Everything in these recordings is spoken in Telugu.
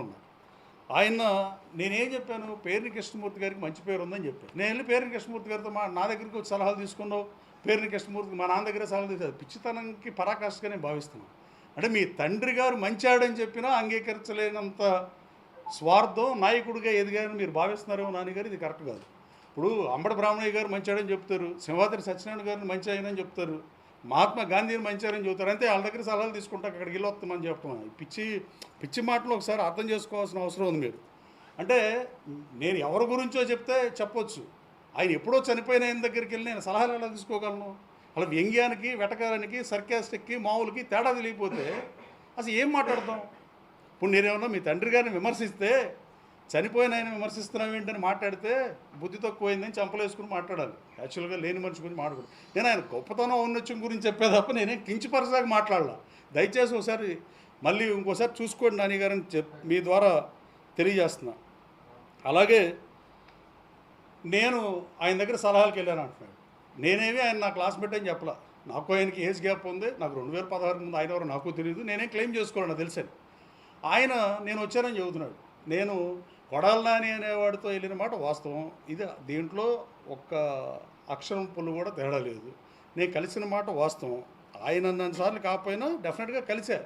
ఉన్నా. ఆయన నేనేం చెప్పాను, పేర్ని కృష్ణమూర్తి గారికి మంచి పేరు ఉందని చెప్పాను. నేను వెళ్ళి పేర్ని కృష్ణమూర్తి గారితో నా దగ్గరికి వచ్చి సలహాలు తీసుకున్నావు, పేర్ని కృష్ణమూర్తి మా నాన్న దగ్గర సలహాలు తీసుకు పిచ్చితనంకి పరాకాష్ఠగా నేను భావిస్తున్నాను. అంటే మీ తండ్రి గారు మంచాడని చెప్పినా అంగీకరించలేనంత స్వార్థం నాయకుడిగా ఎదిగారని మీరు భావిస్తున్నారేమో నాన్నగారు, ఇది కరెక్ట్ కాదు. ఇప్పుడు అంబడి బ్రాహ్మణయ్య గారు మంచాడని చెప్తారు, సింహాద్రి సత్యనారాయణ గారిని మంచి ఆయనని చెప్తారు, మహాత్మా గాంధీని మంచారని చెబుతారు. అంతే వాళ్ళ దగ్గర సలహాలు తీసుకుంటా అక్కడికి వెళ్ళి వస్తామని చెప్పడం పిచ్చి పిచ్చి మాటలు ఒకసారి అర్థం చేసుకోవాల్సిన అవసరం ఉంది మీరు. అంటే నేను ఎవరి గురించో చెప్తే చెప్పొచ్చు, ఆయన ఎప్పుడో చనిపోయిన ఆయన దగ్గరికి వెళ్ళి నేను సలహాలు ఎలా తీసుకోగలను? అలా వ్యంగ్యానికి వెటకారానికి సర్కాస్టిక్కి మామూలుకి తేడా తెలియకపోతే అసలు ఏం మాట్లాడతాం? ఇప్పుడు నేనేమన్నా మీ తండ్రి గారిని విమర్శిస్తే చనిపోయిన ఆయన విమర్శిస్తున్నాం ఏంటని మాట్లాడితే బుద్ధి తక్కువైందని చంపలేసుకుని మాట్లాడాలి. యాక్చువల్గా లేని మనిషి గురించి మాట్లాడు. నేను ఆయన గొప్పతనం ఔన్నత్యం గురించి చెప్పే తప్ప నేనేం కించపరచాక మాట్లాడాల. దయచేసి ఒకసారి మళ్ళీ ఇంకోసారి చూసుకోండి నాని గారని మీ ద్వారా తెలియజేస్తున్నా. అలాగే నేను ఆయన దగ్గర సలహాలకు వెళ్ళాను అంటున్నాడు. నేనేమి ఆయన నా క్లాస్మేట్ అని చెప్పలా. నాకు ఆయనకి ఏజ్ గ్యాప్ ఉంది. నాకు 2016 ముందు ఆయన ఎవరు నాకు తెలియదు. నేనేం క్లెయిమ్ చేసుకోవాలి, నాకు తెలిసాను. ఆయన నేను వచ్చానని చెబుతున్నాడు. నేను కొడాలి నాని అనేవాడితో వెళ్ళిన మాట వాస్తవం. ఇది దీంట్లో ఒక్క అక్షరం పుల్లు కూడా తేడా లేదు. నేను కలిసిన మాట వాస్తవం. ఆయన అన్నసార్లు కాకపోయినా డెఫినెట్గా కలిసా.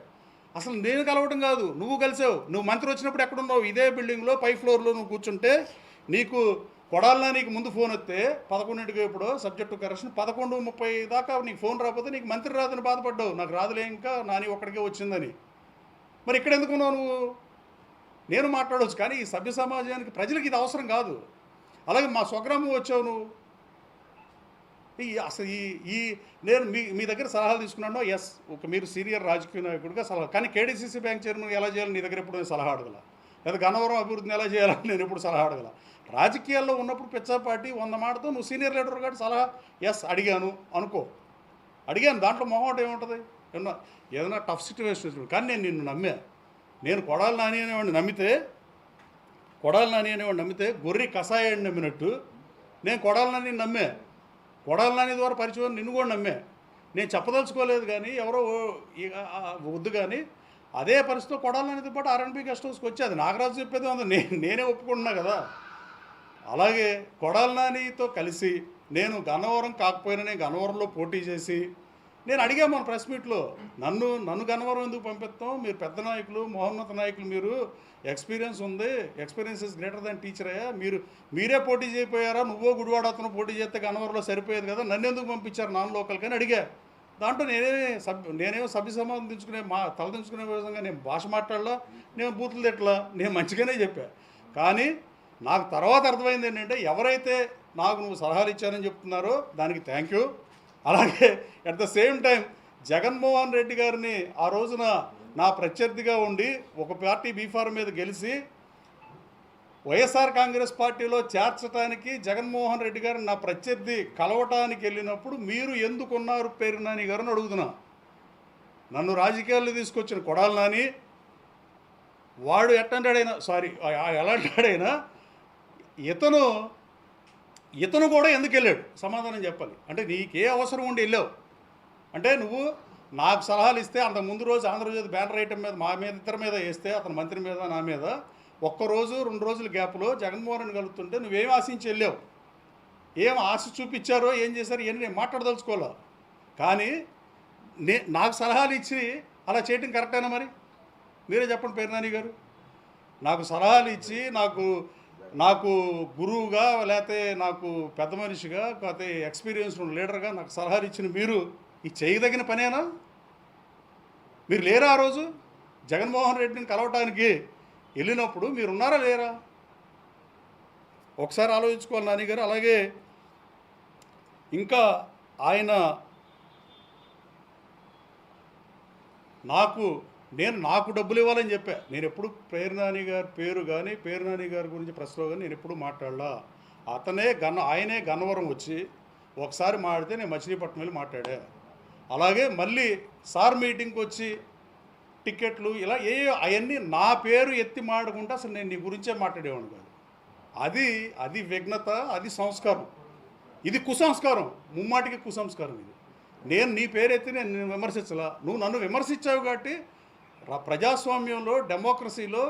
అసలు నేను కలవటం కాదు, నువ్వు కలిసావు. నువ్వు మంత్రి వచ్చినప్పుడు ఎక్కడున్నావు? ఇదే బిల్డింగ్లో పై ఫ్లోర్లో నువ్వు కూర్చుంటే నీకు కొడాలి నానికి ముందు ఫోన్ వస్తే 11ంటికి ఎప్పుడో సబ్జెక్టు కరెక్షన్ 11:30 దాకా నీకు ఫోన్ రాకపోతే నీకు మంత్రి రాదని బాధపడ్డావు. నాకు రాదులే ఇంకా నాని ఒక్కడికే వచ్చిందని. మరి ఇక్కడ ఎందుకున్నావు నువ్వు? నేను మాట్లాడవచ్చు, కానీ ఈ సభ్య సమాజానికి ప్రజలకు ఇది అవసరం కాదు. అలాగే మా స్వగ్రామం వచ్చావు నువ్వు. అసలు ఈ నేను మీ దగ్గర సలహాలు తీసుకున్నాను. ఎస్, ఒక మీరు సీనియర్ రాజకీయ నాయకుడిగా సలహా, కానీ కేడీసీసీ బ్యాంక్ చైర్మన్ ఎలా చేయాలని నీ దగ్గర ఎప్పుడు నేను సలహా అడగల. లేదా గన్నవరం అభివృద్ధిని ఎలా చేయాలని నేను ఎప్పుడు సలహా అడగల. రాజకీయాల్లో ఉన్నప్పుడు పిచ్చాపాటి 100 మాటతో నువ్వు సీనియర్ లీడర్ కాబట్టి సలహా ఎస్ అడిగాను అనుకో. అడిగాను, దాంట్లో మొహమాట ఏముంటుంది? ఏదైనా టఫ్ సిచ్యువేషన్ వచ్చినప్పుడు. కానీ నేను నిన్ను నమ్మా. నేను కొడాలి నాని అనేవాడిని నమ్మితే గొర్రె కషాయాన్ని నమ్మినట్టు నేను కొడాలి నాని నమ్మే. కొడాలి నాని ద్వారా పరిచయం నిన్ను కూడా నమ్మే. నేను చెప్పదలుచుకోలేదు, కానీ ఎవరో వద్దు. కానీ అదే పరిస్థితిలో కొడాలి నానితో పాటు ఆర్ఎన్బి గెస్ట్ హౌస్కి వచ్చేది నాగరాజు చెప్పేది ఉంది. నేనే ఒప్పుకుంటున్నా కదా. అలాగే కొడాలి నానితో కలిసి నేను గన్నవరం కాకపోయినా నేను గన్నవరంలో పోటీ చేసి నేను అడిగా మన ప్రెస్ మీట్లో, నన్ను గన్నవరం ఎందుకు పంపిస్తాం? మీరు పెద్ద నాయకులు, మహోన్నత నాయకులు, మీరు ఎక్స్పీరియన్స్ ఉంది, experience is greater than teacher అయ్యా, మీరే పోటీ చేయపోయారా? నువ్వో గుడివాడ అతను పోటీ చేస్తే గన్నవరంలో సరిపోయేది కదా, నన్ను ఎందుకు పంపించారు నాన్ లోకల్ కానీ అడిగా. దాంట్లో నేనేమో సభ్య సమాధానం తలదించుకునే విధంగా నేను భాష మాట్లాడలా, నేను బూతులు తిట్టలా, నేను మంచిగానే చెప్పా. కానీ నాకు తర్వాత అర్థమైంది ఏంటంటే, ఎవరైతే నాకు నువ్వు సలహాలు ఇచ్చారని చెప్తున్నారో దానికి థ్యాంక్ యూ. అలాగే at the same time Jaganmohan Reddy గారిని ఆ రోజున నా ప్రత్యర్థిగా ఉండి ఒక పార్టీ బీఫారం మీద గెలిచి వైఎస్ఆర్ కాంగ్రెస్ పార్టీలో చేర్చడానికి జగన్మోహన్ రెడ్డి గారిని నా ప్రత్యర్థి కలవటానికి వెళ్ళినప్పుడు మీరు ఎందుకున్నారు పేరు నాని గారిని అడుగుతున్నా. నన్ను రాజకీయాల్లో తీసుకొచ్చిన కొడాలి నాని వాడు ఎలాంటాడైనా ఇతను కూడా ఎందుకు వెళ్ళాడు సమాధానం చెప్పాలి. అంటే నీకే అవసరం ఉండి వెళ్ళావు అంటే నువ్వు నాకు సలహాలు ఇస్తే అంత ముందు రోజు ఆంధ్రజ్యోతి బ్యానర్ ఐటమ్ మీద మా మీద ఇద్దరి మీద వేస్తే, అతని మంత్రి మీద నా మీద ఒక్కరోజు 2 రోజుల గ్యాప్లో జగన్మోహన్ రెడ్డి కలుగుతుంటే నువ్వేం ఆశించి వెళ్ళావు, ఏం ఆశ చూపించారో ఏం చేశారో ఇవన్నీ నేను మాట్లాడదలుచుకోలే. కానీ నాకు సలహాలు ఇచ్చి అలా చేయటం కరెక్టేనా? మరి మీరే చెప్పండి పేరు నాని గారు. నాకు సలహాలు ఇచ్చి నాకు గురువుగా, లేకపోతే నాకు పెద్ద మనిషిగా, లేకపోతే ఎక్స్పీరియన్స్ ఉన్న లీడర్గా నాకు సలహాలు ఇచ్చిన మీరు ఈ చేయదగిన పనేనా? మీరు లేరా? ఆ రోజు జగన్మోహన్ రెడ్డిని కలవటానికి వెళ్ళినప్పుడు మీరు ఉన్నారా లేరా? ఒకసారి ఆలోచించుకోవాలి నాని గారు. అలాగే ఇంకా ఆయన నాకు డబ్బులు ఇవ్వాలని చెప్పా. నేను ఎప్పుడు పేరు నాని గారి పేరు కానీ పేరు నాని గారి గురించి ప్రశ్నలో కానీ నేను ఎప్పుడు మాట్లాడలా. ఆయనే గన్నవరం వచ్చి ఒకసారి మాట్లాడితే నేను మచిలీపట్నం వెళ్ళి మాట్లాడా. అలాగే మళ్ళీ సార్ మీటింగ్కి వచ్చి టికెట్లు ఇలా అవన్నీ నా పేరు ఎత్తి మాడకుండా అసలు నేను నీ గురించే మాట్లాడేవాడు కాదు. అది విఘ్నత, అది సంస్కారం. ఇది కుసంస్కారం, ముమ్మాటికి కుసంస్కారం. ఇది నేను నీ పేరు ఎత్తి నేను విమర్శించలా. నువ్వు నన్ను విమర్శించావు కాబట్టి ప్రజాస్వామ్యంలో, డెమోక్రసీలో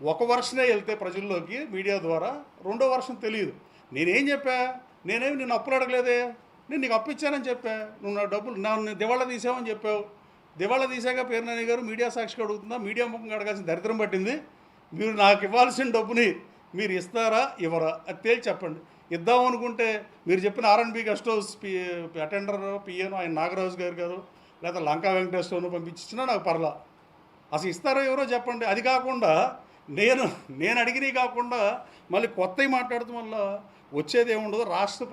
ఒక వర్షనే వెళ్తే ప్రజల్లోకి మీడియా ద్వారా, రెండో వర్షం తెలియదు. నేనేం చెప్పా? నేనేమి నిన్ను అప్పులు అడగలేదే, నేను నీకు అప్పు ఇచ్చానని చెప్పా. నువ్వు నా డబ్బులు నన్ను దివాళా తీసావని చెప్పావు. దివాళా తీసాక పేర్నాని గారు మీడియా సాక్షిగా అడుగుతుందా? మీడియా ముఖంగా అడగాల్సిన దరిద్రం పట్టింది. మీరు నాకు ఇవ్వాల్సిన డబ్బుని మీరు ఇస్తారా ఇవ్వరా అది తేల్చి చెప్పండి. ఇద్దామనుకుంటే మీరు చెప్పిన ఆర్ఎన్బి గెస్ట్ హౌస్ అటెండర్ పిఏను ఆయన నాగరాజు గారు లేదా లంకా వెంకటేశ్వరను పంపించినా నాకు పర్లా. అసలు ఇస్తారో ఎవరో చెప్పండి. అది కాకుండా నేను అడిగినవి కాకుండా మళ్ళీ కొత్తవి మాట్లాడటం వల్ల వచ్చేది ఏముండదు. రాష్ట్ర